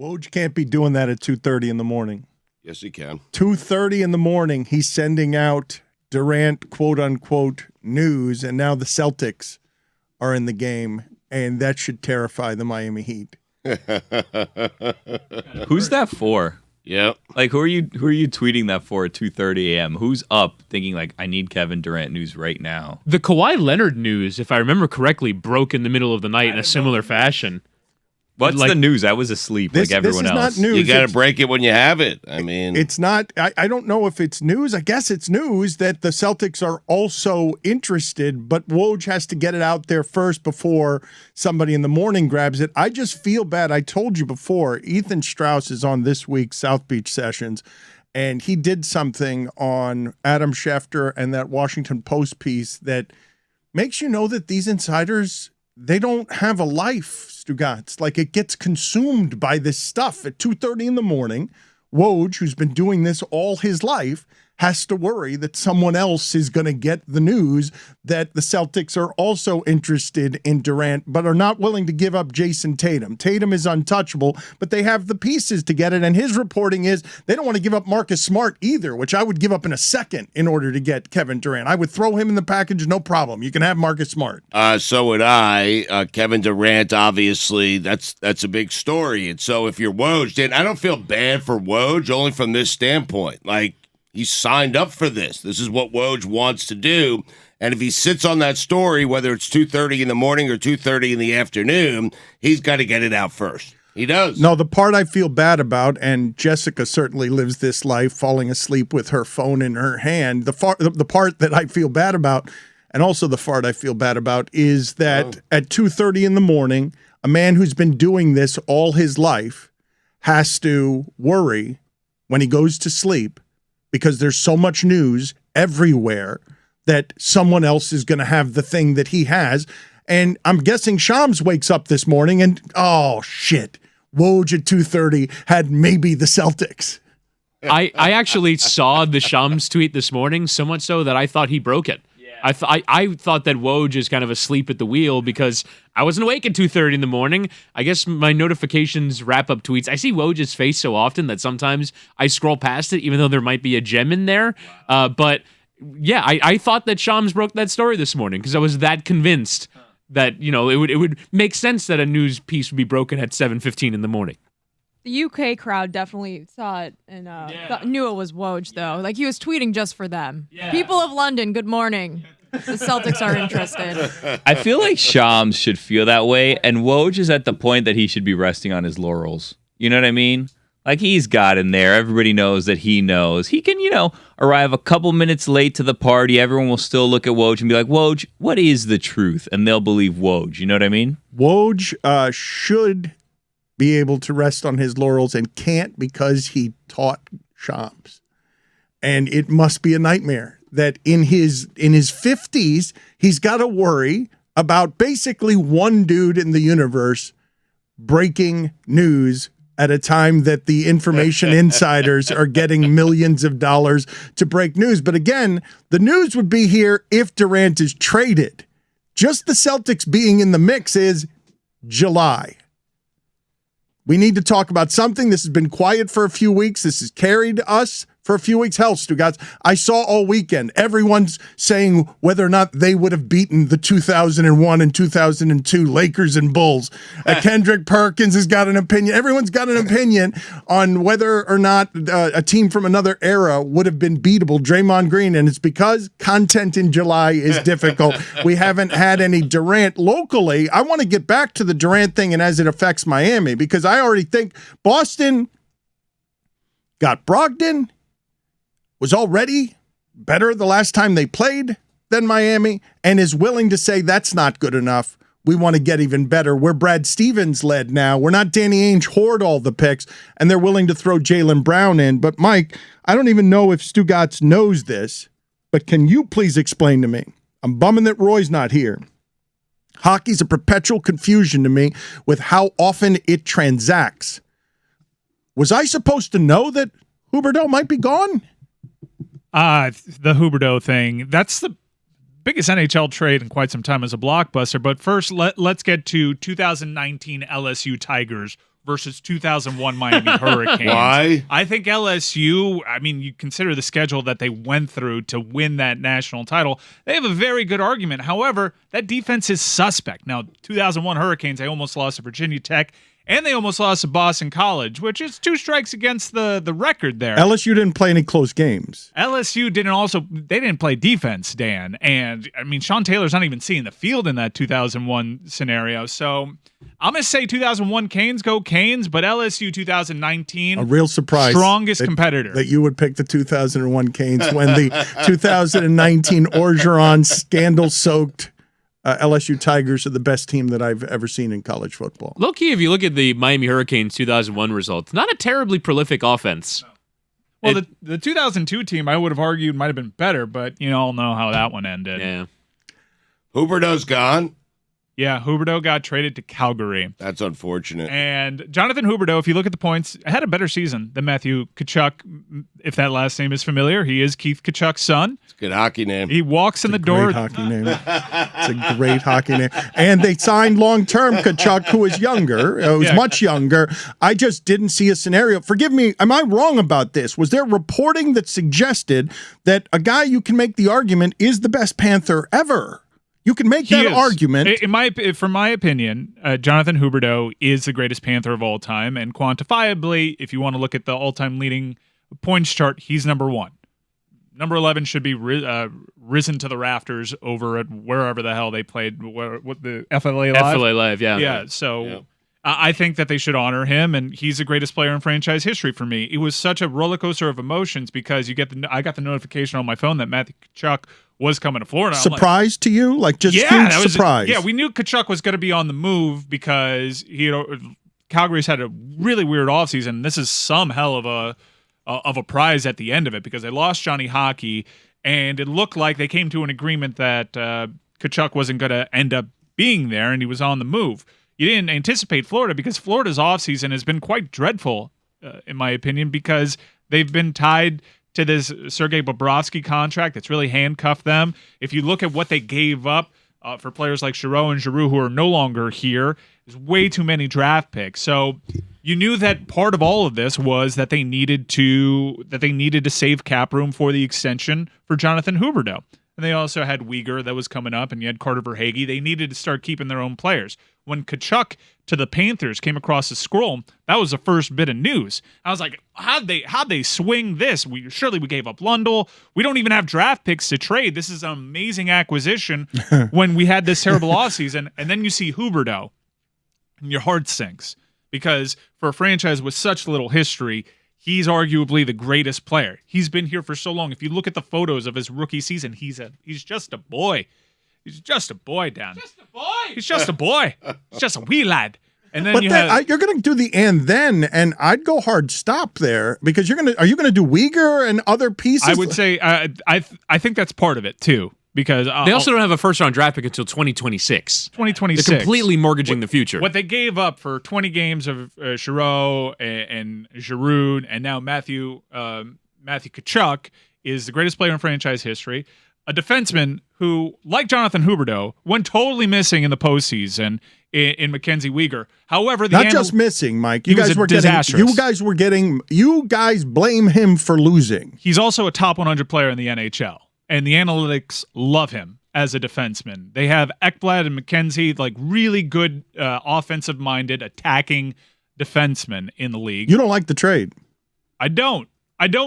Woj can't be doing that at 2:30 in the morning. Yes, he can. 2:30 in the morning, he's sending out Durant, quote-unquote, news, and now the Celtics are in the game, and that should terrify the Miami Heat. Who's that for? Yep. Like, who are you tweeting that for at 2:30 a.m.? Who's up thinking, like, I need Kevin Durant news right now? The Kawhi Leonard news, if I remember correctly, broke in the middle of the night in a similar fashion. What's the news? I was asleep like everyone else. Not news. You got to break it when you have it. I mean, it's not. I don't know if it's news. I guess it's news that the Celtics are also interested, but Woj has to get it out there first before somebody in the morning grabs it. I just feel bad. I told you before, Ethan Strauss is on this week's South Beach Sessions, and he did something on Adam Schefter and that Washington Post piece that makes you know that these insiders, they don't have a life, Stugotz. Like, it gets consumed by this stuff at 2:30 in the morning. Woj, who's been doing this all his life, has to worry that someone else is going to get the news that the Celtics are also interested in Durant, but are not willing to give up Jason Tatum. Tatum is untouchable, but they have the pieces to get it. And his reporting is they don't want to give up Marcus Smart either, which I would give up in a second in order to get Kevin Durant. I would throw him in the package, no problem. You can have Marcus Smart. So would I. Kevin Durant, obviously, that's a big story. And so if you're Woj, then I don't feel bad for Woj, only from this standpoint. Like, he signed up for this. This is what Woj wants to do. And if he sits on that story, whether it's 2:30 in the morning or 2:30 in the afternoon, he's got to get it out first. He does. No, the part I feel bad about, and Jessica certainly lives this life, falling asleep with her phone in her hand, the part that I feel bad about, and also the part I feel bad about, is that at 2:30 in the morning, a man who's been doing this all his life has to worry when he goes to sleep, because there's so much news everywhere that someone else is going to have the thing that he has. And I'm guessing Shams wakes up this morning and, oh, shit, Woj at 2:30 had maybe the Celtics. I actually saw the Shams tweet this morning, so much so that I thought he broke it. I thought that Woj is kind of asleep at the wheel because I wasn't awake at 2:30 in the morning. I guess my notifications wrap up tweets. I see Woj's face so often that sometimes I scroll past it, even though there might be a gem in there. But yeah, I thought that Shams broke that story this morning because I was that convinced that, you know, it would make sense that a news piece would be broken at 7:15 in the morning. The UK crowd definitely saw it and knew it was Woj, though. Like, he was tweeting just for them. Yeah. People of London, good morning. The Celtics are interested. I feel like Shams should feel that way, and Woj is at the point that he should be resting on his laurels. You know what I mean? Like, he's got in there. Everybody knows that he knows. He can, arrive a couple minutes late to the party. Everyone will still look at Woj and be like, Woj, what is the truth? And they'll believe Woj. You know what I mean? Woj should be able to rest on his laurels and can't because he taught Shams. And it must be a nightmare that in his 50s, he's got to worry about basically one dude in the universe breaking news at a time that the information insiders are getting millions of dollars to break news. But again, the news would be here if Durant is traded. Just the Celtics being in the mix is July. We need to talk about something. This has been quiet for a few weeks. This has carried us for a few weeks. Hell, Stugotz, I saw all weekend everyone's saying whether or not they would have beaten the 2001 and 2002 Lakers and Bulls. Kendrick Perkins has got an opinion. Everyone's got an opinion on whether or not a team from another era would have been beatable. Draymond Green, and it's because content in July is difficult. We haven't had any Durant locally. I want to get back to the Durant thing and as it affects Miami, because I already think Boston got Brogdon, was already better the last time they played than Miami, and is willing to say that's not good enough. We want to get even better. We're Brad Stevens led now. We're not Danny Ainge hoard all the picks, and they're willing to throw Jaylen Brown in. But Mike, I don't even know if Stugotz knows this, but can you please explain to me? I'm bumming that Roy's not here. Hockey's a perpetual confusion to me with how often it transacts. Was I supposed to know that Huberdeau might be gone? The Huberdeau thing, that's the biggest NHL trade in quite some time as a blockbuster. But first, let's get to 2019 LSU Tigers. versus 2001 Miami Hurricanes. Why? I think LSU, I mean, you consider the schedule that they went through to win that national title. They have a very good argument. However, that defense is suspect. Now, 2001 Hurricanes, they almost lost to Virginia Tech, and they almost lost to Boston College, which is 2 strikes against the record there. LSU didn't play any close games. LSU didn't play defense, Dan. And, I mean, Sean Taylor's not even seeing the field in that 2001 scenario. So I'm going to say 2001 Canes go Canes, but LSU 2019. A real surprise. Strongest competitor. That you would pick the 2001 Canes when the 2019 Orgeron scandal-soaked LSU Tigers are the best team that I've ever seen in college football. Low key, if you look at the Miami Hurricanes 2001 results, not a terribly prolific offense. Well, the 2002 team, I would have argued, might have been better, but you all know how that one ended. Yeah. Huberdeau's gone. Yeah, Huberdeau got traded to Calgary. That's unfortunate. And Jonathan Huberdeau, if you look at the points, had a better season than Matthew Tkachuk. If that last name is familiar, he is Keith Tkachuk's son. It's a good hockey name. He walks in the door. Great hockey name. It's a great hockey name. And they signed long-term Tkachuk, who is younger, much younger. I just didn't see a scenario. Forgive me, am I wrong about this? Was there reporting that suggested that a guy you can make the argument is the best Panther ever? You can make that argument. From my opinion, Jonathan Huberdeau is the greatest Panther of all time, and quantifiably, if you want to look at the all-time leading points chart, he's number 1. Number 11 should be risen to the rafters over at wherever the hell they played. What the FLA Live? FLA Live, yeah. Yeah, so I think that they should honor him, and he's the greatest player in franchise history for me. It was such a roller coaster of emotions because I got the notification on my phone that Matthew Tkachuk was coming to Florida. Surprise to you? Like just huge surprise? Yeah, we knew Tkachuk was going to be on the move because Calgary's had a really weird offseason. This is some hell of a prize at the end of it because they lost Johnny Hockey, and it looked like they came to an agreement that Tkachuk wasn't going to end up being there, and he was on the move. You didn't anticipate Florida because Florida's offseason has been quite dreadful, in my opinion, because they've been tied to this Sergei Bobrovsky contract that's really handcuffed them. If you look at what they gave up for players like Giroux and Giroux who are no longer here, there's way too many draft picks. So you knew that part of all of this was that they needed to save cap room for the extension for Jonathan Huberdeau. And they also had Uyghur that was coming up, and you had Carter Verhaeghe. They needed to start keeping their own players. When Tkachuk to the Panthers came across the scroll, that was the first bit of news. I was like, how'd they swing this? Surely we gave up Lundell. We don't even have draft picks to trade. This is an amazing acquisition when we had this terrible offseason. And then you see Huberdeau, and your heart sinks. Because for a franchise with such little history, he's arguably the greatest player. He's been here for so long. If you look at the photos of his rookie season, he's just a boy. He's just a boy, Dan. Just a boy. He's just a boy. He's just a wee lad. And then you're going to do the and then, and I'd go hard stop there because are you going to do Uyghur and other pieces? I would say I think that's part of it too because they also don't have a first-round draft pick until 2026. 2026. They're completely mortgaging the future. What they gave up for 20 games of Giroux and Giroud and now Matthew Tkachuk is the greatest player in franchise history. A defenseman who, like Jonathan Huberdeau, went totally missing in the postseason in Mackenzie Uyghur. However, just missing, Mike. You guys blame him for losing. He's also a top 100 player in the NHL, and the analytics love him as a defenseman. They have Ekblad and McKenzie, like really good offensive-minded, attacking defensemen in the league. You don't like the trade? I don't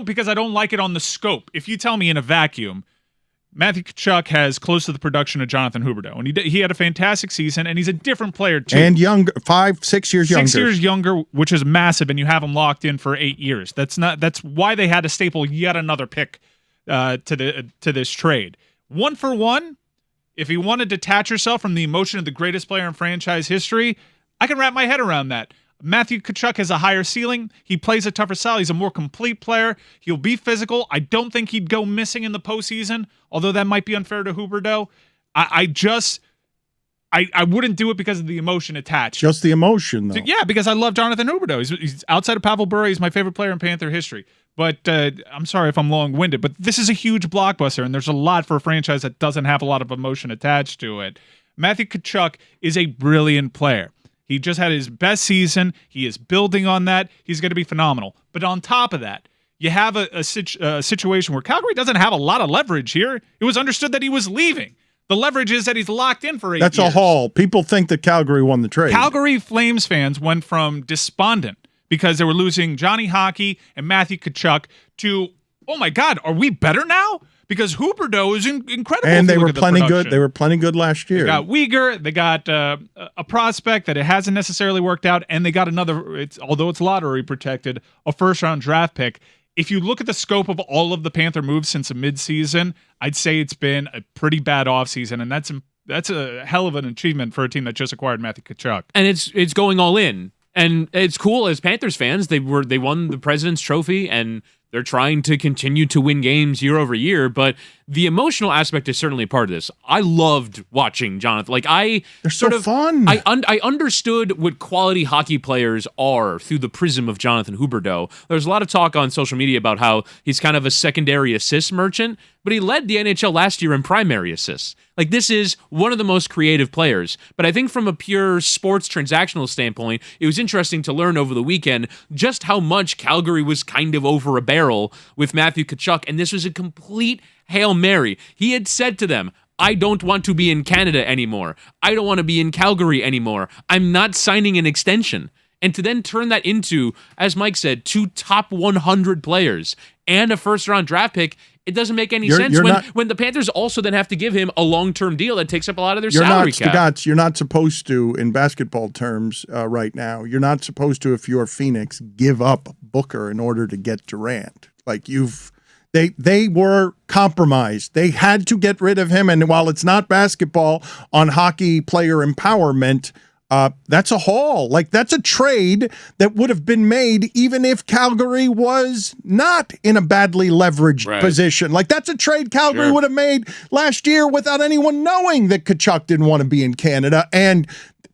because I don't like it on the scope. If you tell me in a vacuum, Matthew Tkachuk has close to the production of Jonathan Huberdeau, and he had a fantastic season, and he's a different player too. And younger, 5-6 years younger. 6 years younger, which is massive, and you have him locked in for 8 years. That's why they had to staple yet another pick to this trade. 1 for 1. If you want to detach yourself from the emotion of the greatest player in franchise history, I can wrap my head around that. Matthew Tkachuk has a higher ceiling. He plays a tougher style. He's a more complete player. He'll be physical. I don't think he'd go missing in the postseason, although that might be unfair to Huberdeau. I wouldn't do it because of the emotion attached. Just the emotion, though. Yeah, because I love Jonathan Huberdeau. He's outside of Pavel Bure. He's my favorite player in Panther history. But I'm sorry if I'm long-winded, but this is a huge blockbuster, and there's a lot for a franchise that doesn't have a lot of emotion attached to it. Matthew Tkachuk is a brilliant player. He just had his best season. He is building on that. He's going to be phenomenal. But on top of that, you have a situation where Calgary doesn't have a lot of leverage here. It was understood that he was leaving. The leverage is that he's locked in for 8 years. That's a haul. People think that Calgary won the trade. Calgary Flames fans went from despondent because they were losing Johnny Hockey and Matthew Tkachuk to, oh my God, are we better now? Because Huberdeau is incredible. And they were plenty good. They were plenty good last year. They got Uyghur. They got a prospect that it hasn't necessarily worked out, and they got another. Although it's lottery protected, a first-round draft pick. If you look at the scope of all of the Panther moves since the midseason, I'd say it's been a pretty bad offseason, and that's a hell of an achievement for a team that just acquired Matthew Tkachuk. And it's going all in. And it's cool as Panthers fans. They won the President's Trophy, and they're trying to continue to win games year over year. But the emotional aspect is certainly a part of this. I loved watching Jonathan. They're so fun. I understood what quality hockey players are through the prism of Jonathan Huberdeau. There's a lot of talk on social media about how he's kind of a secondary assist merchant, but he led the NHL last year in primary assists. This is one of the most creative players. But I think from a pure sports transactional standpoint, it was interesting to learn over the weekend just how much Calgary was kind of over a barrel with Matthew Tkachuk, and this was a complete Hail Mary. He had said to them, I don't want to be in Canada anymore. I don't want to be in Calgary anymore. I'm not signing an extension. And to then turn that into, as Mike said, 2 top 100 players and a first-round draft pick, it doesn't make any sense when the Panthers also then have to give him a long-term deal that takes up a lot of their salary cap. Stugotz, you're not supposed to, in basketball terms right now, you're not supposed to, if you're Phoenix, give up Booker in order to get Durant. They were compromised. They had to get rid of him, and while it's not basketball, on hockey player empowerment, that's a haul. That's a trade that would have been made even if Calgary was not in a badly leveraged position. That's a trade Calgary would have made last year without anyone knowing that Tkachuk didn't want to be in Canada. And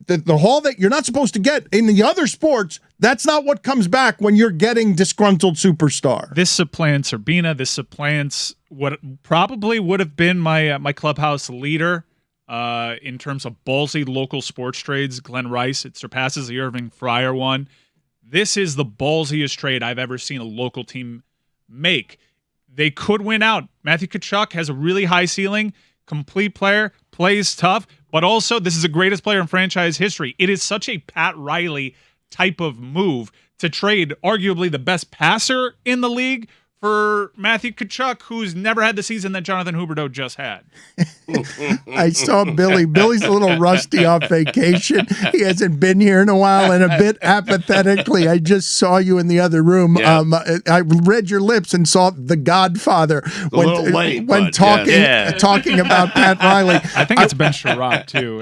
the haul that you're not supposed to get in the other sports, that's not what comes back when you're getting disgruntled superstar. This supplants Urbina. This supplants what probably would have been my clubhouse leader in terms of ballsy local sports trades, Glenn Rice. It surpasses the Irving Fryer one. This is the ballsiest trade I've ever seen a local team make. They could win out. Matthew Tkachuk has a really high ceiling, complete player, plays tough, but also this is the greatest player in franchise history. It is such a Pat Riley type of move to trade arguably the best passer in the league for Matthew Tkachuk, who's never had the season that Jonathan Huberdeau just had. I saw Billy. Billy's a little rusty off vacation. He hasn't been here in a while, and a bit apathetically, I just saw you in the other room. Yeah. I read your lips and saw The Godfather when talking about Pat Riley. I think it's Ben Sherratt, too.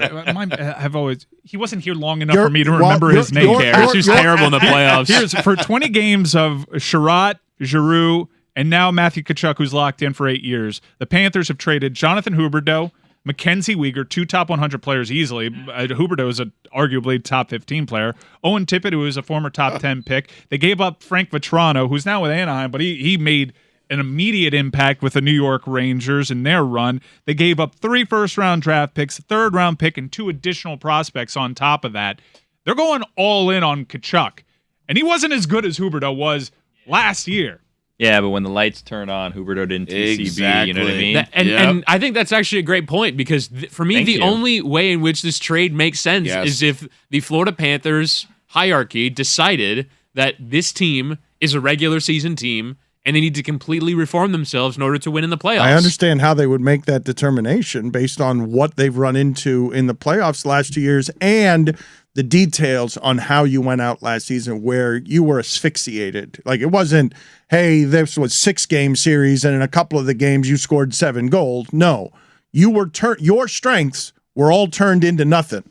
He wasn't here long enough for me to remember his name. He was terrible in the playoffs. Here's for 20 games of Sherratt, Giroux, and now Matthew Tkachuk, who's locked in for 8 years. The Panthers have traded Jonathan Huberdeau, Mackenzie Weegar, 2 top 100 players easily. Huberdeau is arguably top 15 player. Owen Tippett, who is a former top 10 pick. They gave up Frank Vetrano, who's now with Anaheim, but he made an immediate impact with the New York Rangers in their run. They gave up 3 first-round draft picks, a third-round pick, and 2 additional prospects on top of that. They're going all in on Tkachuk. And he wasn't as good as Huberdeau was last year. Yeah, but when the lights turn on, Huberdeau didn't TCB, you know what I mean? And I think that's actually a great point because for me, the only way in which this trade makes sense is if the Florida Panthers hierarchy decided that this team is a regular season team and they need to completely reform themselves in order to win in the playoffs. I understand how they would make that determination based on what they've run into in the playoffs the last 2 years and the details on how you went out last season where you were asphyxiated. It wasn't, hey, this was 6-game series and in a couple of the games you scored 7 goals. No, your strengths were all turned into nothing.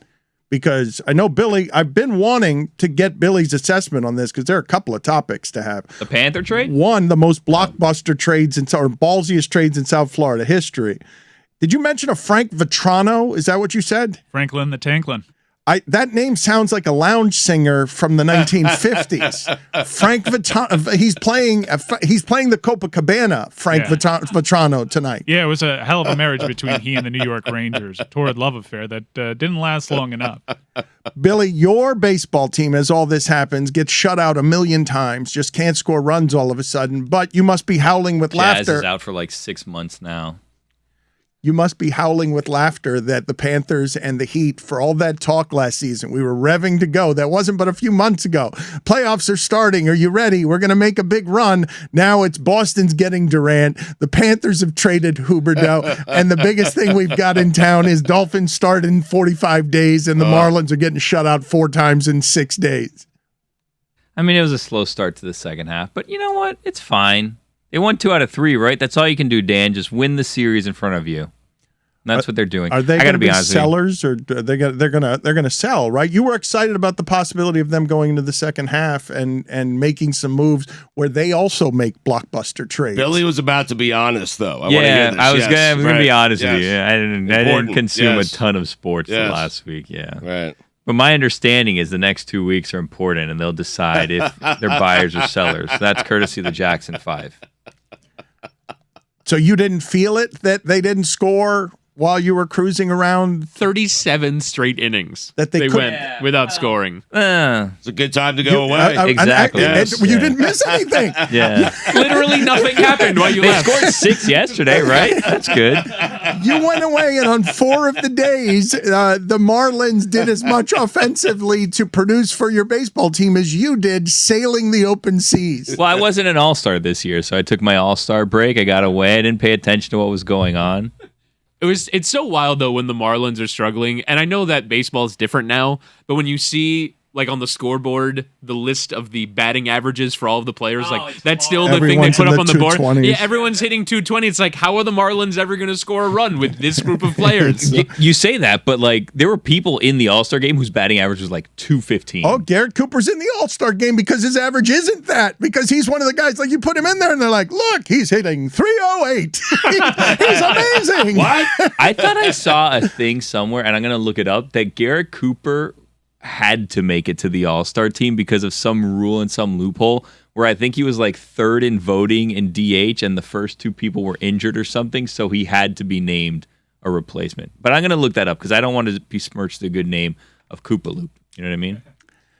Because I know Billy, I've been wanting to get Billy's assessment on this because there are a couple of topics to have. The Panther trade? One, the most blockbuster trades or ballsiest trades in South Florida history. Did you mention a Frank Vetrano? Is that what you said? Franklin the Tanklin. That name sounds like a lounge singer from the 1950s. Frank Vetrano. He's playing the Copacabana. Frank Vetrano tonight. Yeah, it was a hell of a marriage between he and the New York Rangers. A torrid love affair that didn't last long enough. Billy, your baseball team, as all this happens, gets shut out a million times. Just can't score runs all of a sudden. But you must be howling with laughter. Jazz is out for like 6 months now. You must be howling with laughter that the Panthers and the Heat, for all that talk last season, we were revving to go. That wasn't but a few months ago. Playoffs are starting. Are you ready? We're going to make a big run. Now it's Boston's getting Durant. The Panthers have traded Huberdeau. And the biggest thing we've got in town is Dolphins start in 45 days, and the Marlins are getting shut out 4 times in 6 days. I mean, it was a slow start to the second half, but you know what? It's fine. They won 2 out of 3, right? That's all you can do, Dan. Just win the series in front of you. And that's what they're doing. Are they going to be sellers, or they're going to sell? Right? You were excited about the possibility of them going into the second half and making some moves where they also make blockbuster trades. Billy was about to be honest, though. I was going to be honest with you. I didn't consume a ton of sports last week. Yeah, right. But my understanding is the next 2 weeks are important, and they'll decide if they're buyers or sellers. That's courtesy of the Jackson 5. So you didn't feel it that they didn't score while you were cruising around? 37 straight innings that they went without scoring. It's a good time to go away. Exactly. You didn't miss anything. Yeah. Literally nothing happened while you left. They scored 6 yesterday, right? That's good. You went away, and on 4 of the days, the Marlins did as much offensively to produce for your baseball team as you did sailing the open seas. Well, I wasn't an all-star this year, so I took my all-star break. I got away. I didn't pay attention to what was going on. It's so wild though when the Marlins are struggling, and I know that baseball is different now, but when you see like on the scoreboard the list of the batting averages for all of the players, that's still the thing they put up on the board. Yeah, everyone's hitting 220. It's like, how are the Marlins ever going to score a run with this group of players? You say that, but like there were people in the All-Star game whose batting average was like 215. Oh, Garrett Cooper's in the All-Star game because his average isn't that, because he's one of the guys, like, you put him in there and they're like, look, he's hitting 308. He's amazing. What? I thought I saw a thing somewhere, and I'm going to look it up, that Garrett Cooper had to make it to the All-Star team because of some rule and some loophole where I think he was like 3rd in voting in DH and the first 2 people were injured or something, so he had to be named a replacement. But I'm going to look that up because I don't want to besmirch the good name of Koopa Loop. You know what I mean?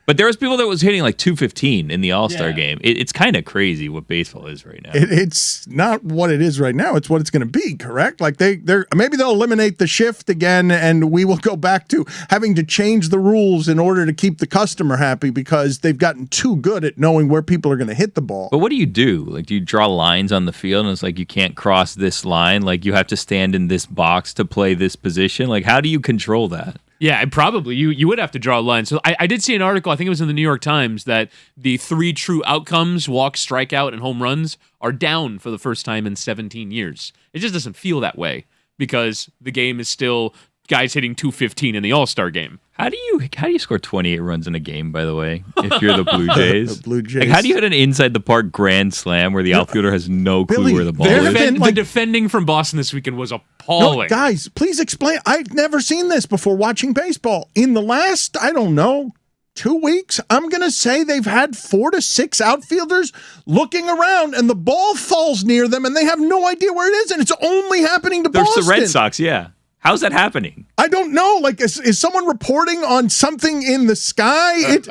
But there was people that was hitting like 215 in the All-Star game. It's kind of crazy what baseball is right now. It's not what it is right now. It's what it's going to be, correct? Like maybe they'll eliminate the shift again, and we will go back to having to change the rules in order to keep the customer happy because they've gotten too good at knowing where people are going to hit the ball. But what do you do? Like, do you draw lines on the field, and it's like you can't cross this line? Like, you have to stand in this box to play this position? Like, how do you control that? Yeah, probably. You would have to draw a line. So I did see an article, I think it was in the New York Times, that the 3 true outcomes, walk, strikeout, and home runs, are down for the first time in 17 years. It just doesn't feel that way because the game is still guys hitting 215 in the All-Star game. How do you score 28 runs in a game, by the way, if you're the Blue Jays? The Blue Jays. Like, how do you hit an inside-the-park grand slam where the outfielder has no clue where the ball is? The defending from Boston this weekend was appalling. No, guys, please explain. I've never seen this before watching baseball. In the last, 2 weeks, I'm going to say they've had 4 to 6 outfielders looking around, and the ball falls near them, and they have no idea where it is, and it's only happening to Boston. There's the Red Sox, yeah. How's that happening? I don't know. Like, is someone reporting on something in the sky? It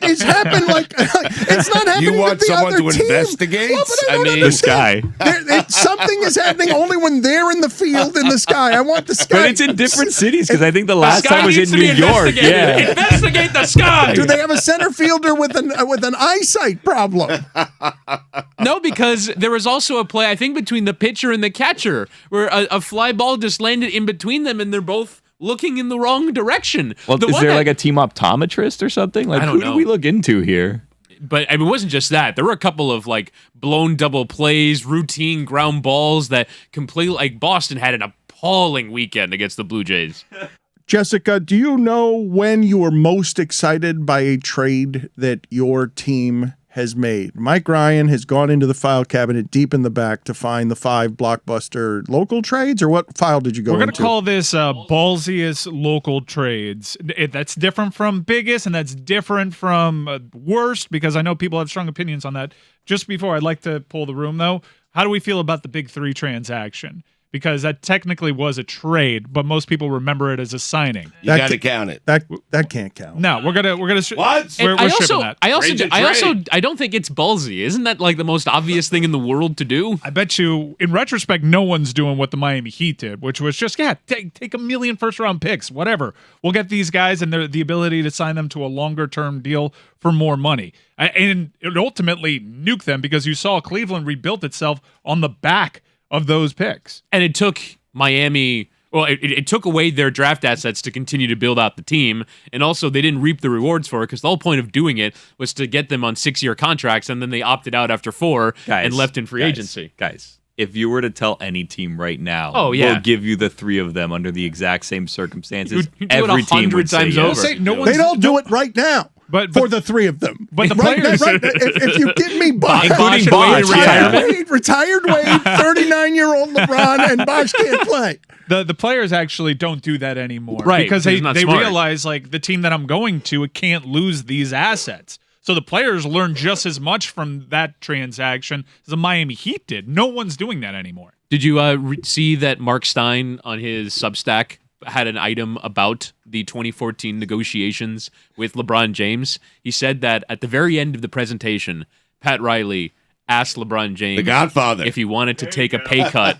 has happened. Like, it's not happening. You want with the someone other to team. investigate? Well, I mean, the sky. Something is happening only when they're in the field in the sky. I want the sky. But it's in different cities because I think the last time was in New York. Yeah. Investigate the sky. Do they have a center fielder with an eyesight problem? No, because there was also a play, I think, between the pitcher and the catcher where a fly ball just landed in between them, and they're both looking in the wrong direction. Well, is there like a team optometrist or something? Like, who do we look into here? But I mean, it wasn't just that. There were a couple of like blown double plays, routine ground balls that completely, like, Boston had an appalling weekend against the Blue Jays. Jessica, do you know when you were most excited by a trade that your team has made. Mike Ryan has gone into the file cabinet deep in the back to find the 5 blockbuster local trades, or what file did you go into? We're going to call this Ballsiest local trades. That's different from biggest, and that's different from worst, because I know people have strong opinions on that. Just before, I'd like to pull the room, though. How do we feel about the Big 3 transaction? Because that technically was a trade, but most people remember it as a signing. You got to count it. That can't count. No, we're gonna What? we're shipping that. I don't think it's ballsy. Isn't that like the most obvious thing in the world to do? I bet you, in retrospect, no one's doing what the Miami Heat did, which was just take a million first-round picks, whatever. We'll get these guys and the ability to sign them to a longer-term deal for more money, and it ultimately nuked them because you saw Cleveland rebuilt itself on the back of those picks. And it took Miami, well, it took away their draft assets to continue to build out the team. And also, they didn't reap the rewards for it because the whole point of doing it was to get them on 6-year contracts. And then they opted out after 4 and left in free agency. Guys, if you were to tell any team right now, we'll give you the 3 of them under the exact same circumstances, You do it every team would 100 say times yes. over. They'd all do it right now. But for the 3 of them. But the right, players, if you give me Bosh, including Bosh, retired Wade, 39-year-old LeBron, and Bosh can't play. The players actually don't do that anymore, right? Because they smart. realize, like, the team that I'm going to, it can't lose these assets. So the players learn just as much from that transaction as the Miami Heat did. No one's doing that anymore. Did you see that Mark Stein on his Substack had an item about the 2014 negotiations with LeBron James? He said that at the very end of the presentation, Pat Riley asked LeBron James, The Godfather, if he wanted to take a pay cut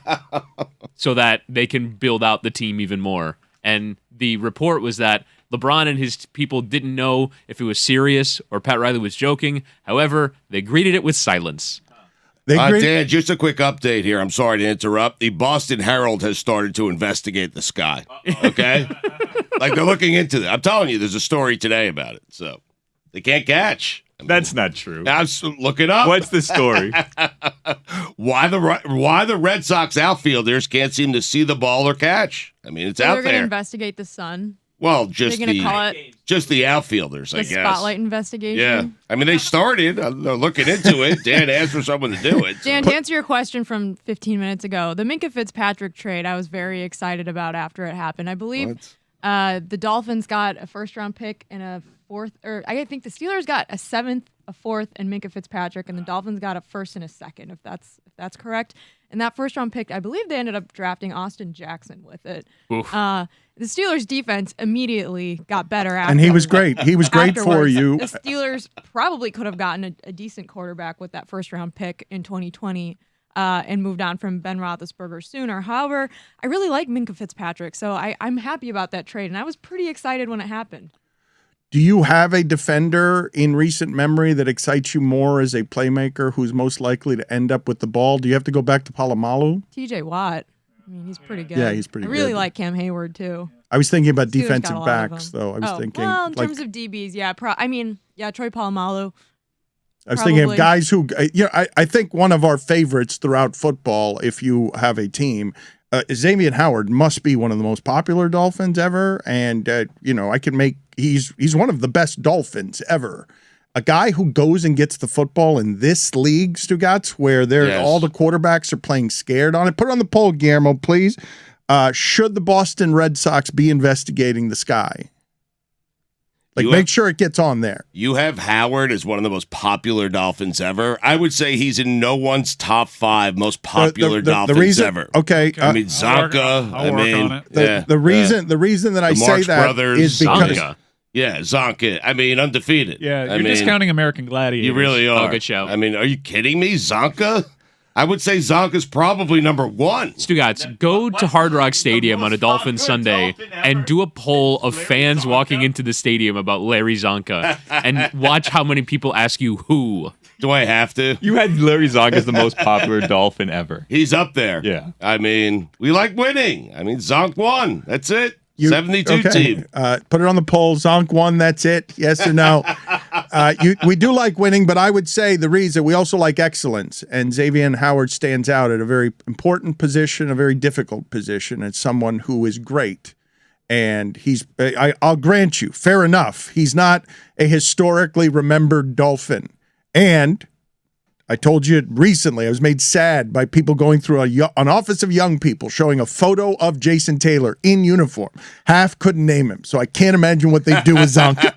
so that they can build out the team even more. And the report was that LeBron and his people didn't know if it was serious or Pat Riley was joking. However, they greeted it with silence. Dan, just a quick update here. I'm sorry to interrupt. The Boston Herald has started to investigate this guy. Okay? Like, they're looking into it. I'm telling you, there's a story today about it. So they can't catch. That's not true. Look it up. What's the story? Why the Red Sox outfielders can't seem to see the ball or catch? I mean, it's out They're going to there. investigate the Sun. Well, just They're going to call it the outfielders, I the guess. spotlight investigation. Yeah. I mean, they started. They're looking into it. Dan asked for someone to do it. Dan, to answer your question from 15 minutes ago, the Minkah Fitzpatrick trade I was very excited about after it happened. I believe the Dolphins got a first-round pick and a 4th, or I think the Steelers got a 7th, a 4th, and Minkah Fitzpatrick, and the Dolphins got a 1st and a 2nd, if that's correct. And that first-round pick, I believe they ended up drafting Austin Jackson with it. The Steelers' defense immediately got better after. And he was great. He was great for you. The Steelers probably could have gotten a decent quarterback with that first-round pick in 2020 and moved on from Ben Roethlisberger sooner. However, I really like Minkah Fitzpatrick, so I'm happy about that trade, and I was pretty excited when it happened. Do you have a defender in recent memory that excites you more as a playmaker who's most likely to end up with the ball? Do you have to go back to Palomalu? TJ Watt. I mean, he's pretty good. Yeah, he's pretty good. I really like Cam Hayward, too. I was thinking about Steelers defensive got a lot of backs, them. though. I was thinking. Well, in terms of DBs, yeah. Troy Polamalu. I was thinking of guys who, I think one of our favorites throughout football, if you have a team, Xavier Howard must be one of the most popular Dolphins ever. And, I can make, he's one of the best Dolphins ever. A guy who goes and gets the football in this league, Stugotz, where all the quarterbacks are playing scared on it. Put it on the poll, Guillermo, please. Should the Boston Red Sox be investigating the sky? Make sure it gets on there. You have Howard as one of the most popular Dolphins ever. I would say he's in no one's top 5 most popular Dolphins ever. Okay. I mean, Zonka. I'll work on it. The reason that I say Marx that Brothers, is because Zonka. Yeah, Zonka. I mean, undefeated. Yeah, you're discounting American Gladiators. You really are. Oh, good show. I mean, are you kidding me? Zonka? I would say Zonka's probably number 1. Stugotz, go to Hard Rock Stadium on a Dolphins Sunday and do a poll of fans walking into the stadium about Larry Zonka and watch how many people ask you who. Do I have to? You had Larry Zonka as the most popular Dolphin ever. He's up there. Yeah. I mean, we like winning. I mean, Zonk won. That's it. 72 team. Put it on the poll. Zonk won. That's it. Yes or no? We do like winning, but I would say the reason we also like excellence. And Xavier Howard stands out at a very important position, a very difficult position, as someone who is great. And I'll grant you, fair enough. He's not a historically remembered Dolphin. And I told you recently, I was made sad by people going through an office of young people showing a photo of Jason Taylor in uniform. Half couldn't name him, so I can't imagine what they do with Zonka.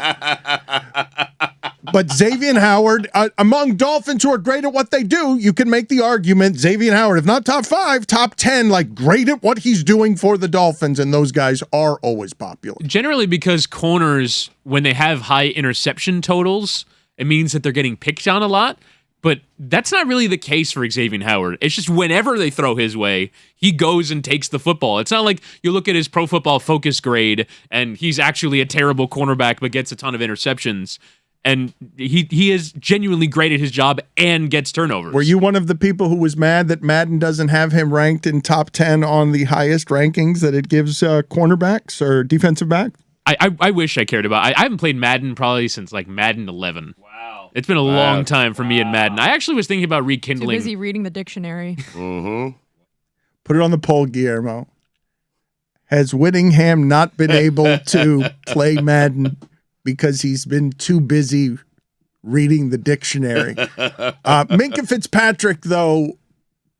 But Xavier Howard, among Dolphins who are great at what they do, you can make the argument Xavier Howard, if not top 5, top 10, like great at what he's doing for the Dolphins, and those guys are always popular. Generally because corners, when they have high interception totals, it means that they're getting picked on a lot. But that's not really the case for Xavier Howard. It's just whenever they throw his way, he goes and takes the football. It's not like you look at his Pro Football Focus grade and he's actually a terrible cornerback but gets a ton of interceptions. And he is genuinely great at his job and gets turnovers. Were you one of the people who was mad that Madden doesn't have him ranked in top 10 on the highest rankings that it gives cornerbacks or defensive back? I wish I cared about. I haven't played Madden probably since like Madden 11. Wow. It's been a long time for me in Madden. I actually was thinking about rekindling. Too busy reading the dictionary. Mm-hmm. Put it on the poll, Guillermo. Has Whittingham not been able to play Madden because he's been too busy reading the dictionary? Minkah Fitzpatrick, though,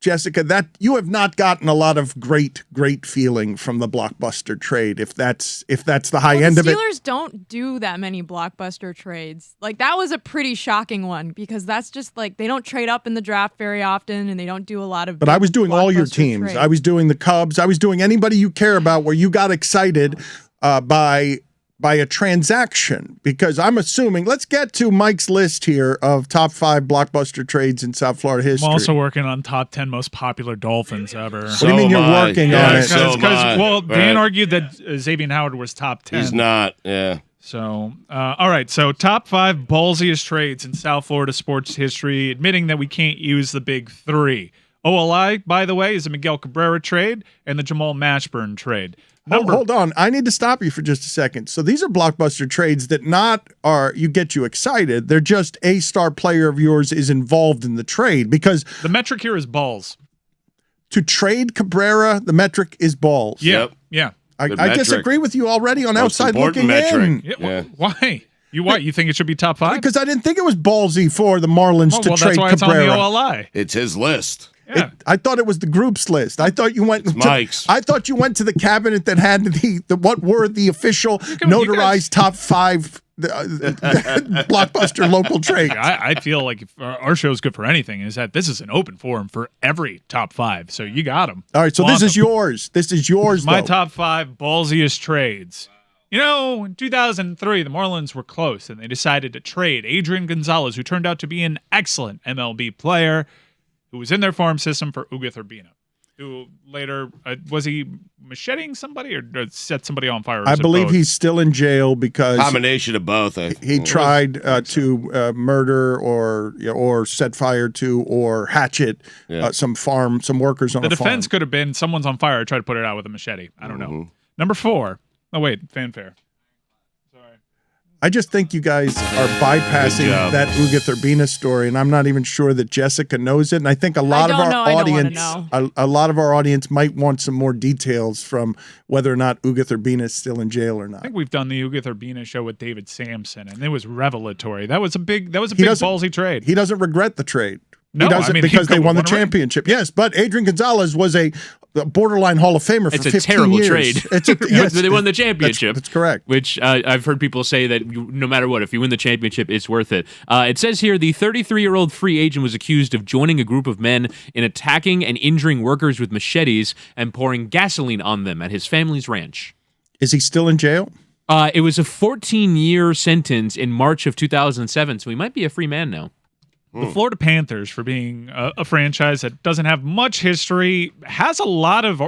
Jessica, that you have not gotten a lot of great feeling from the blockbuster trade. If that's the high end of it, the Steelers don't do that many blockbuster trades. Like that was a pretty shocking one because that's just like they don't trade up in the draft very often, and they don't do a lot of. But I was doing all your teams. Trades. I was doing the Cubs. I was doing anybody you care about where you got excited by a transaction, because I'm assuming, let's get to Mike's list here of top 5 blockbuster trades in South Florida history. I'm also working on top 10 most popular Dolphins ever. What do you mean you're working on it? Because Dan argued that Xavier Howard was top 10. He's not, yeah. So, all right. So, top 5 ballsiest trades in South Florida sports history, admitting that we can't use the big 3. OLI, by the way, is a Miguel Cabrera trade and the Jamal Mashburn trade. Hold on. I need to stop you for just a second. So these are blockbuster trades that get you excited. They're just a star player of yours is involved in the trade, because the metric here is balls. To trade Cabrera, the metric is balls. Yeah. Yeah. I disagree with you already on outside looking in. Yeah. Why? You think it should be top 5? Because I didn't think it was ballsy for the Marlins to trade that's why Cabrera. It's on the OLI. It's his list. Yeah. I thought it was the group's list. I thought you went. Mike's. I thought you went to the cabinet that had the what were the official notarized top 5 blockbuster local trades. I feel like if our show is good for anything, is that this is an open forum for every top 5. So you got them. All right. So this is yours. This is yours. My top 5 ballsiest trades. You know, in 2003, the Marlins were close, and they decided to trade Adrian Gonzalez, who turned out to be an excellent MLB player, who was in their farm system, for Ugueth Urbina, who later, was he macheting somebody or set somebody on fire? I believe he's still in jail because combination of both. He tried to murder or set fire to or hatchet some workers on a farm. The defense could have been someone's on fire, tried to put it out with a machete. I don't know. Number 4. Oh, wait, fanfare. I just think you guys are bypassing that Ugueth Urbina story, and I'm not even sure that Jessica knows it. And I think a lot of our audience might want some more details from whether or not Ugueth Urbina is still in jail or not. I think we've done the Ugueth Urbina show with David Sampson, and it was revelatory. That was a big ballsy trade. He doesn't regret the trade. No, he doesn't, because they won the championship. Yes, but Adrian Gonzalez was a borderline Hall of Famer for 15 years. It's a terrible trade. Yes, they won the championship. That's correct. Which I've heard people say that no matter what, if you win the championship, it's worth it. It says here the 33-year-old free agent was accused of joining a group of men in attacking and injuring workers with machetes and pouring gasoline on them at his family's ranch. Is he still in jail? It was a 14-year sentence in March of 2007, so he might be a free man now. The Florida Panthers, for being a franchise that doesn't have much history, has a lot of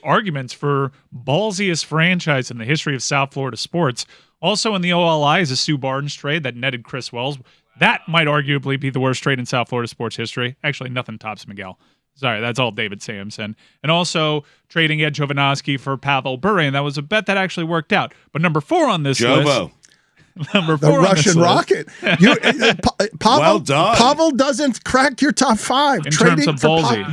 arguments for ballsiest franchise in the history of South Florida sports. Also in the OLI is a Sue Barnes trade that netted Chris Wells. That might arguably be the worst trade in South Florida sports history. Actually, nothing tops Miguel. Sorry, that's all David Sampson. And also trading Ed Jovanovski for Pavel Bure, and that was a bet that actually worked out. But number 4 on this list... Number 4 the Russian rocket. Well done. Pavel doesn't crack your top 5 in terms of ballsy.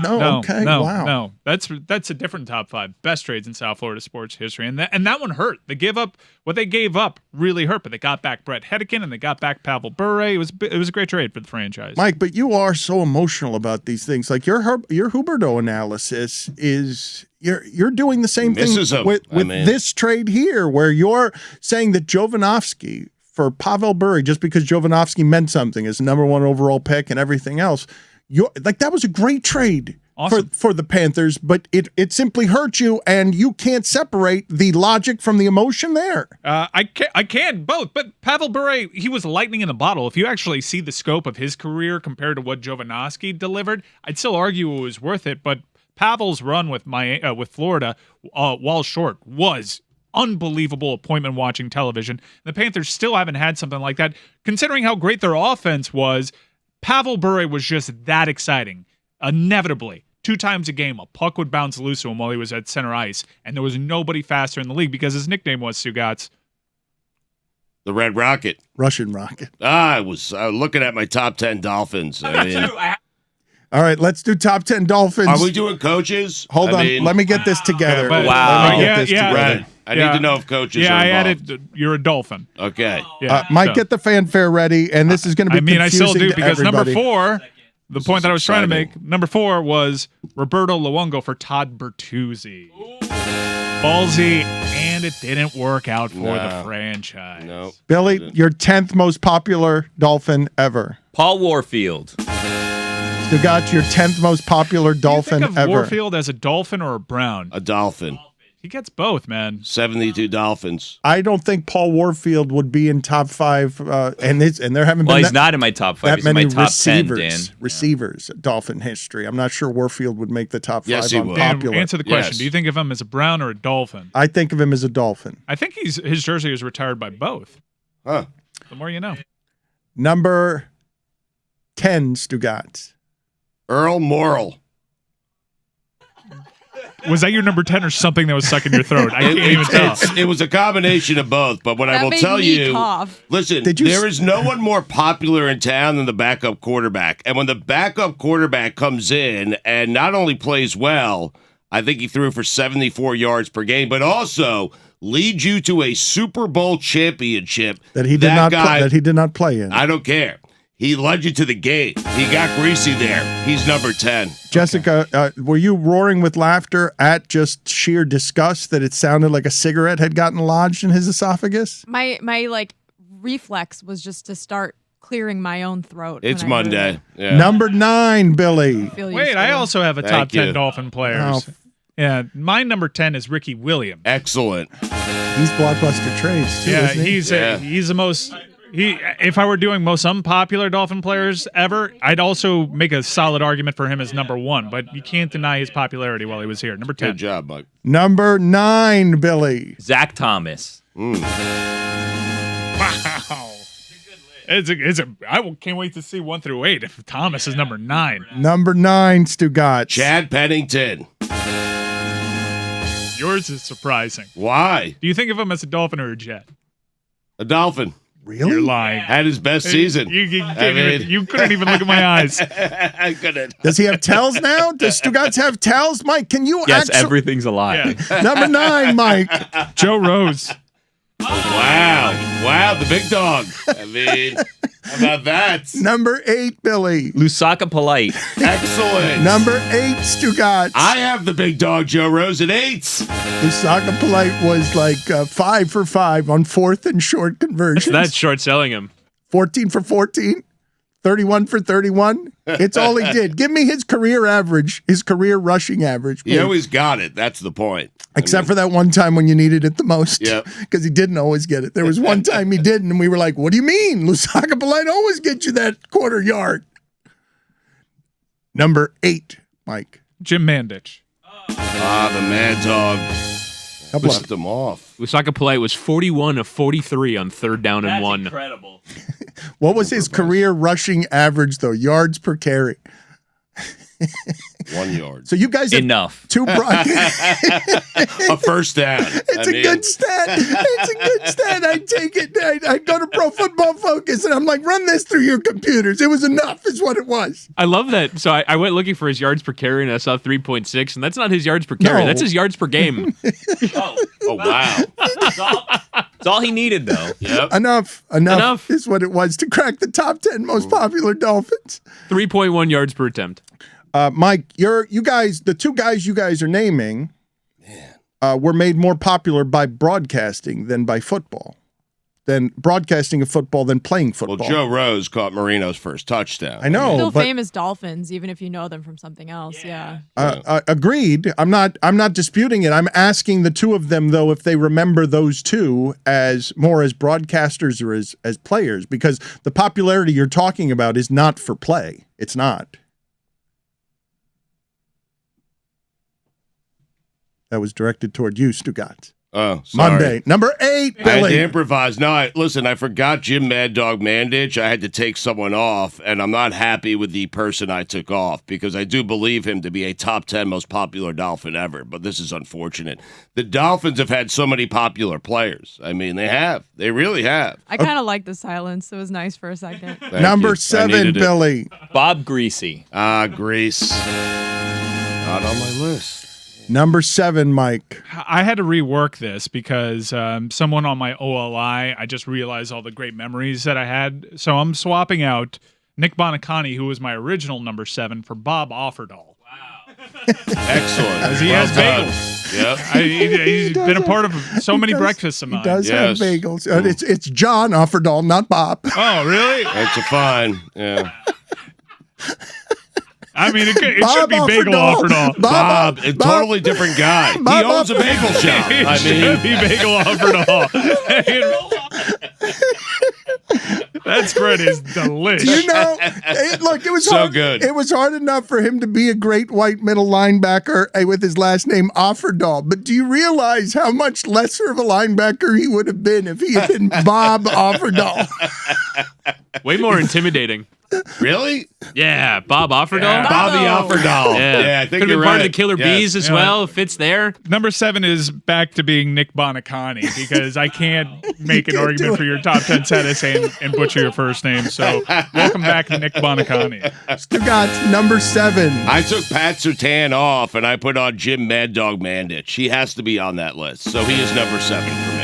Wow. That's a different top 5 best trades in South Florida sports history, and that one hurt. They gave up what they gave up really hurt. But they got back Brett Hedican and they got back Pavel Bure. It was a great trade for the franchise. Mike, but you are so emotional about these things. Like your Huberdeau analysis is you're doing the same thing with this trade here, where you're saying that Jovanovski for Pavel Bure, just because Jovanovski meant something as number 1 overall pick and everything else, that was a great trade. Awesome. For the Panthers, but it simply hurt you, and you can't separate the logic from the emotion there. I can both, but Pavel Bure, he was lightning in a bottle. If you actually see the scope of his career compared to what Jovanovski delivered, I'd still argue it was worth it. But Pavel's run with Florida, while short, was unbelievable appointment watching television. The Panthers still haven't had something like that. Considering how great their offense was, Pavel Bure was just that exciting. Inevitably, 2 times a game, a puck would bounce loose to him while he was at center ice, and there was nobody faster in the league because his nickname was Stugotz. The Red Rocket. Russian Rocket. I was looking at my top 10 Dolphins. I mean, all right, let's do top 10 Dolphins. are we doing coaches? Hold on. Let me get this together. Wow. Let me get this together. Right. I need to know if coaches are I involved. added you're a Dolphin. Okay. Yeah, Mike, so. get the fanfare ready, and this is going to be I still do, to because everybody. number 4, the point that I was trying to make, exciting. number 4 was Roberto Luongo for Todd Bertuzzi. Ballsy, and it didn't work out for the franchise. No. Billy, your 10th most popular Dolphin ever. Paul Warfield. Stugotz, your 10th most popular Dolphin Do you think of ever. Warfield as a Dolphin or a Brown? A Dolphin. He gets both, man. 72 Dolphins. I don't think Paul Warfield would be in top 5, and there haven't Well, been he's not in my top 5. that He's in many my top 10, Dan. receivers Dolphin history. I'm not sure Warfield would make the top 5 Yes, he on would. Dan, popular. answer the question. Yes. Do you think of him as a Brown or a Dolphin? I think of him as a Dolphin. I think his jersey is retired by both. Huh. The more you know. Number 10, Stugotz. Earl Morrill. Was that your number 10 or something that was stuck in your throat? I can't even tell. It was a combination of both, but what I That will made tell me you, cough. listen, Did you there is no one more popular in town than the backup quarterback. And when the backup quarterback comes in and not only plays well, I think he threw for 74 yards per game, but also leads you to a Super Bowl championship That he did not play in. I don't care. He led you to the gate. He got greasy there. He's number 10. Jessica, were you roaring with laughter at just sheer disgust that it sounded like a cigarette had gotten lodged in his esophagus? My like reflex was just to start clearing my own throat. It's when I heard Monday. it. Yeah. Number 9, Billy. Feel you, Wait, I Stu. also have a Thank top 10 you. Dolphin players. Oh. Yeah, my number 10 is Ricky Williams. Excellent. He's blockbuster trades too, Yeah, isn't he? he's the most. If I were doing most unpopular Dolphin players ever, I'd also make a solid argument for him as number 1. But you can't deny his popularity while he was here. Number 10. Good job, Mike. Number 9, Billy. Zach Thomas. Wow. I can't wait to see 1 through 8 if Thomas is number 9. Number 9, Stugotz. Chad Pennington. Yours is surprising. Why? Do you think of him as a Dolphin or a Jet? A Dolphin. Really? You're lying. Had his best season. You couldn't even look at my eyes. I couldn't. Does he have tells now? Does Stugotz have tells? Mike, can you Yes, actually... everything's a lie. Yeah. Number 9, Mike. Joe Rose. Wow, the big dog. I mean, how about that? Number 8, Billy. Lusaka Polite. Excellent. Number 8, Stugotz. I have the big dog, Joe Rose, at 8. Lusaka Polite was like 5 for 5 on 4th and short conversions. That's short selling him. 14 for 14, 31 for 31. It's all he did. Give me his career average, his career rushing average. He please. always got it. That's the point. Except for that one time when you needed it the most. Yep. Because he didn't always get it. There was one time he didn't, and we were like, what do you mean? Lusaka Polite always gets you that quarter yard. Number 8, Mike. Jim Mandich. The Mad Dog. Couple Pissed him off. Lusaka Polite was 41 of 43 on 3rd down and 1. Incredible. What was his career rushing average, though? Yards per carry. 1 yard. So you guys have Enough. 2 A first down. It's a good stat. It's a good stat. I take it. I go to Pro Football Focus and I'm like, run this through your computers. It was enough, is what it was. I love that. So I went looking for his yards per carry, and I saw 3.6, and that's not his yards per carry. No. That's his yards per game. Oh, wow. It's all he needed, though. Yep. Enough is what it was to crack the top 10 most popular Dolphins. 3.1 yards per attempt. Mike, the two guys you guys are naming were made more popular by broadcasting than by football. Than broadcasting of football than playing football. Well, Joe Rose caught Marino's first touchdown. I know. Still but, famous Dolphins, even if you know them from something else. Yeah. Agreed. I'm not disputing it. I'm asking the two of them though if they remember those two as more as broadcasters or as players, because the popularity you're talking about is not for play. It's not. That was directed toward you, Stugotz. Oh, sorry. Monday. Number 8, Billy. I had to improvise. No, I forgot Jim Mad Dog Mandich. I had to take someone off, and I'm not happy with the person I took off because I do believe him to be a top 10 most popular Dolphin ever, but this is unfortunate. The Dolphins have had so many popular players. I mean, they have. They really have. I kind of like the silence. It was nice for a second. Number 7, Billy. Bob Greasy. Grease. Not on my list. Number 7, Mike. I had to rework this because someone on my OLI, I just realized all the great memories that I had. So I'm swapping out Nick Bonacani, who was my original number 7, for Bob Offerdahl. Excellent. Because he has bagels. Yep. He's been a part of so many breakfasts of mine. He does Yes. have bagels. It's John Offerdahl, not Bob. Oh, really? It's a fine. Yeah. I mean, it Bob should be Bagel Offerdahl. Bob, a totally different guy. Bob He owns a bagel shop. It I should mean, be Bagel Offerdahl. That spread is delicious. Do you know? Look, it was So hard, good. It was hard enough for him to be a great white middle linebacker with his last name Offerdahl. But do you realize how much lesser of a linebacker he would have been if he had been Bob Offerdahl? Way more intimidating. really? Yeah, Bob Offerdahl. Yeah. Bobby Offerdahl. Yeah, I think could you're have been part right. of the Killer Yes. Bees as Yeah. well. Fits there. Number 7 is back to being Nick Bonacani because I can't make an argument for your top 10 status and butcher your first name. So welcome back to Nick Bonacani. Stugotz, number 7. I took Pat Surtain off and I put on Jim Mad Dog Mandich. He has to be on that list. So he is number 7 for me.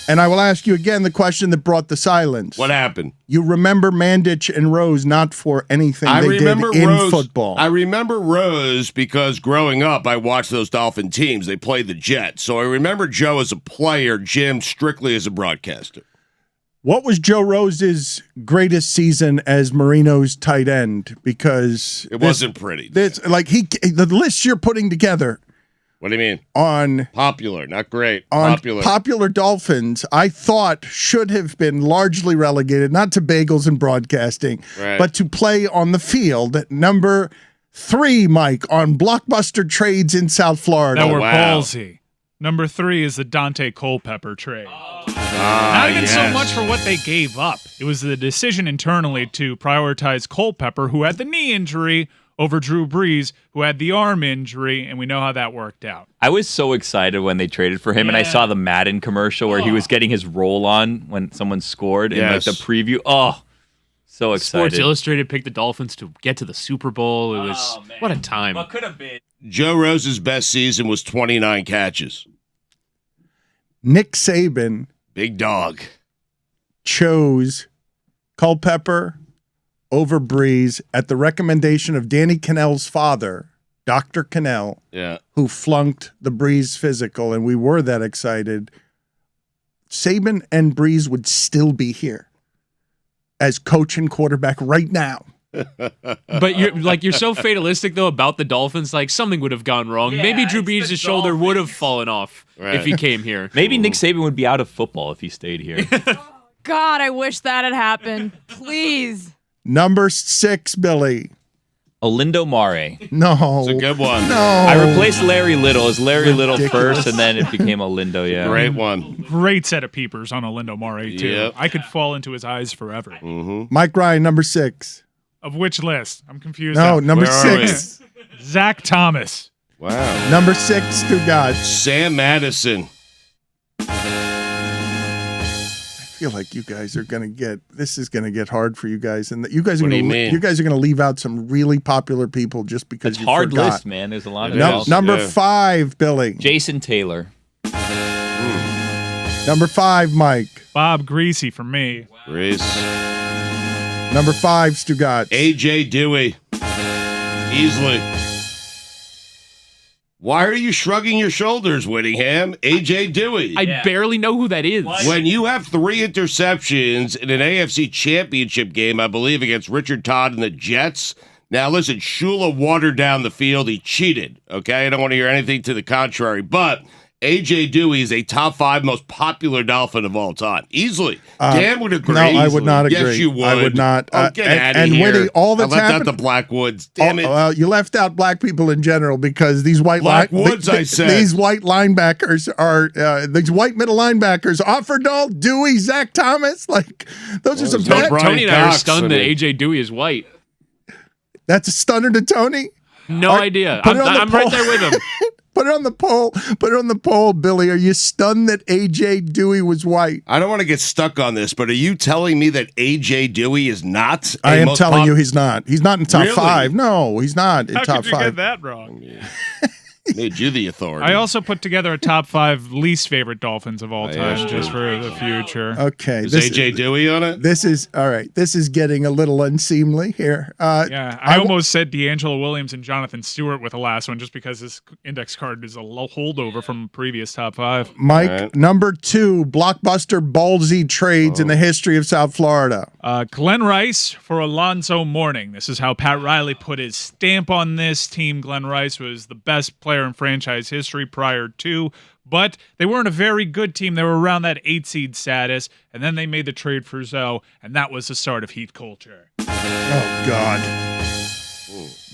And I will ask you again the question that brought the silence. What happened? You remember Mandich and Rose not for anything I they remember did in Rose, football. I remember Rose because growing up, I watched those Dolphin teams. They played the Jets. So I remember Joe as a player, Jim strictly as a broadcaster. What was Joe Rose's greatest season as Marino's tight end? Because It wasn't pretty. this, like the list you're putting together What do you mean? on Popular, not great. on Popular. popular Dolphins, I thought should have been largely relegated, not to bagels and broadcasting, Right. but to play on the field. Number 3, Mike, on blockbuster trades in South Florida. That were wow. ballsy. Number 3 is the Dante Culpepper trade. Ah, Not even so yes. much for what they gave up. It was the decision internally to prioritize Culpepper, who had the knee injury, over Drew Brees, who had the arm injury, and we know how that worked out. I was so excited when they traded for him, and I saw the Madden commercial where he was getting his roll on when someone scored in like Yes. the preview. Oh, so excited. Sports Illustrated picked the Dolphins to get to the Super Bowl. It was what a time. What could have been? Joe Rose's best season was 29 catches. Nick Saban Big dog. chose Culpepper over Breeze at the recommendation of Danny Cannell's father, Dr. Cannell, Yeah. who flunked the Breeze physical, and we were that excited. Saban and Breeze would still be here as coach and quarterback right now. But you're so fatalistic though about the Dolphins. Like something would have gone wrong. Yeah, Maybe Drew it's the Brees' shoulder would have Dolphins. fallen off Right. if he came here. Maybe Nick Saban would be out of football if he stayed here. God, I wish that had happened. Please. Number 6, Billy. Olindo Mare. No. It's a good one. No. I replaced Larry Little as Larry Little Ridiculous. first, and then it became Olindo. Yeah, Great one. Great set of peepers on Olindo Mare, too. Yep. I could fall into his eyes forever. Mike Ryan, number 6. Of which list? I'm confused. No, now. number Where are 6. Zach Thomas. Wow. Number 6, Stugotz. Sam Madison. I feel like you guys are gonna get this is gonna get hard for you guys, and you guys are What do gonna you mean? you guys are gonna leave out some really popular people just because it's you hard forgot. list, man. There's a lot of It No, is. guys. number Yeah. 5, Billy. Jason Taylor. Number 5, Mike. Bob Greasy for me. Reese. Number 5, Stugotz. AJ Dewey. Easily. Why are you shrugging your shoulders, Whittingham? AJ Dewey. I barely know who that is. When you have 3 interceptions in an AFC championship game, I believe, against Richard Todd and the Jets. Now, listen, Shula watered down the field. He cheated, okay? I don't want to hear anything to the contrary. But A.J. Dewey is a top 5 most popular Dolphin of all time. Easily. Dan would agree. No, I would easily. not agree. Yes, you would. I would not. Oh, get out of and here. Whitty, all that's I left happened. out the Blackwoods. Damn it. Well, you left out black people in general because these white Blackwoods, I said. These white linebackers are these white middle linebackers. Offerdahl, Dewey, Zach Thomas. Like those are some no bad. Brian Tony and I are Cox, stunned that I mean. AJ Dewey is white. That's a stunner to Tony. No idea. put it on the I'm right poll. there with him. Put it on the poll. Put it on the poll, Billy. Are you stunned that AJ Dewey was white? I don't want to get stuck on this, but are you telling me that A.J. Dewey is not? I am telling you he's not. He's not in top Really? 5. No, he's not in How top could you 5. get that wrong? Made you the authority. I also put together a top 5 least favorite Dolphins of all I time, asked just you. for the future. Okay. Is A.J. Dewey on it? This is all right. This is getting a little unseemly here. Yeah, I almost said D'Angelo Williams and Jonathan Stewart with the last one, just because this index card is a holdover from previous top 5. Mike, All right. number 2, blockbuster ballsy trades in the history of South Florida. Glenn Rice for Alonzo Mourning. This is how Pat Riley put his stamp on this team. Glenn Rice was the best player in franchise history prior to, but they weren't a very good team. They were around that 8 seed status, and then they made the trade for Zoe, and that was the start of Heat culture. Oh God,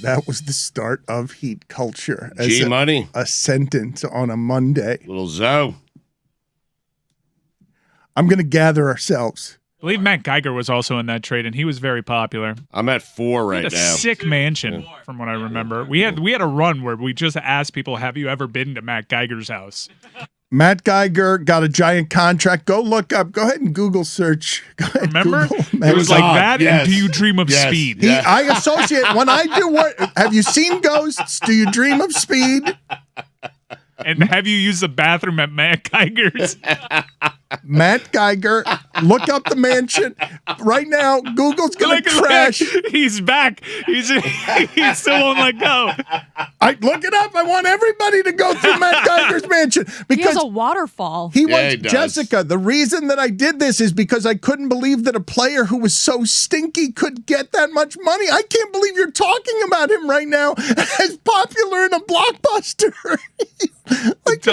that was the start of Heat culture. As G-Money. a sentence on a Monday. Little Zoe. I'm going to gather ourselves. I believe Matt Geiger was also in that trade, and he was very popular. I'm at 4 He right had a now. sick mansion, from what I remember. We had a run where we just asked people, "Have you ever been to Matt Geiger's house?" Matt Geiger got a giant contract. Go look up. Go ahead and Google search. Go ahead. Remember? Google It Matt was like God, that. yes. And Do You Dream of Yes. Speed? Yeah. I associate when I do what? Have you seen Ghosts? Do you dream of speed? And have you used the bathroom at Matt Geiger's? Matt Geiger, look up the mansion right now. Google's gonna Look, crash. he's back. He's still won't let go. I look it up. I want everybody to go through Matt Geiger's mansion He has because a waterfall. he Yeah, was he does. Jessica. The reason that I did this is because I couldn't believe that a player who was so stinky could get that much money. I can't believe you're talking about him right now as popular in a blockbuster. To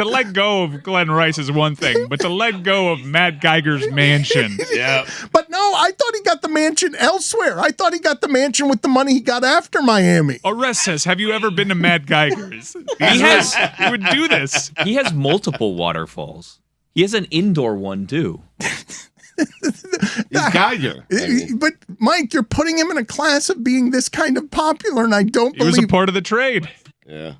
let go of Glenn Rice is one thing, but to let go of Matt Geiger's mansion. Yeah. But no, I thought he got the mansion elsewhere. I thought he got the mansion with the money he got after Miami. Arrest says, "Have you ever been to Matt Geiger's?" He would do this. He has multiple waterfalls. He has an indoor one too. He's Geiger. I mean, But Mike, you're putting him in a class of being this kind of popular, and I don't He was believe. a part of the trade. yeah.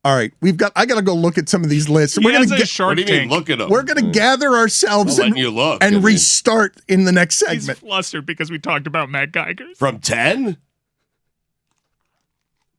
All right, I got to go look at some of these lists. He We're has gonna a Shark What do you mean? Tank. Look at him. we're gonna gather ourselves I'm and, letting you look. and I mean, restart in the next He's segment. flustered because we talked about Matt Geiger's. from 10?